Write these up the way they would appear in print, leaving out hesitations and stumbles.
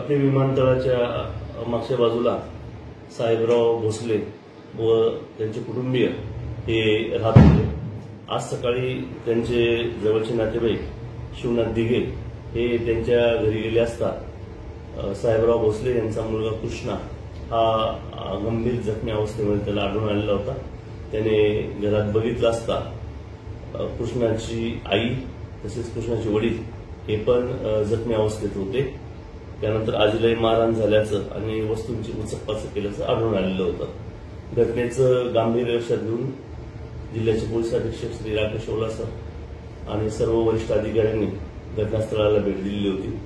अखेर विमानतळाच्या मागच्या बाजूला साहेबराव भोसले व त्यांचे कुटुंबीय हे राहत होते। आज सकाळी त्यांचे जवळचे नातेवाईक शिवनाथ दिघे हे त्यांच्या घरी गेले असता साहेबराव भोसले यांचा मुलगा कृष्णा हा गंभीर जखमी अवस्थेमध्ये त्याला आढळून आलेला होता। त्याने घरात बघितलं असता कृष्णाची आई तसेच कृष्णाचे वडील हे पण जखमी अवस्थेत होते। त्यानंतर आजीलाही मारहाण झाल्याचं आणि वस्तूंची उचकपाचक केल्याचं आढळून आलेलं होतं। घटनेचं गांभीर्य लक्षात घेऊन जिल्ह्याचे पोलीस अधीक्षक श्री राकेश ओलासर आणि सर्व वरिष्ठ अधिकाऱ्यांनी घटनास्थळाला भेट दिलेली होती।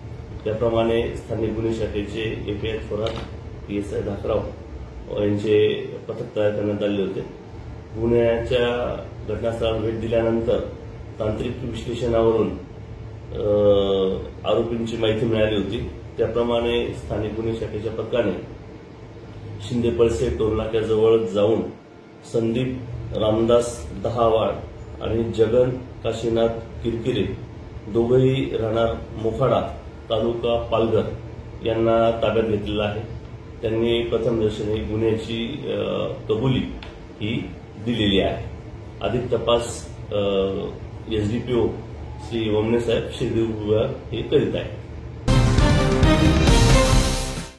त्याप्रमाणे स्थानिक गुन्हे शाखेचे एपीआय थोरात, पीएसआय धाकराव यांचे पथक तयार करण्यात आले होते। गुन्ह्याच्या घटनास्थळाला भेट दिल्यानंतर तांत्रिक विश्लेषणावरून आरोपींची माहिती मिळाली होती। त्याप्रमाणे स्थानिक गुन्हे शाखेच्या पथकाने शिंदेपळसे टोलनाक्याजवळ जाऊन संदीप रामदास दहावाड आणि जगन काशीनाथ किरकिरे दोघेही राहणार मोखाडा तालुका पालघर यांना ताब्यात घेतलेला आहे। त्यांनी प्रथमदर्शनी गुन्ह्याची कबुली ही दिलेली आहे। अधिक तपास एसडीपीओ श्री वमने साहेब शिर्डी विभाग हे करीत आहेत।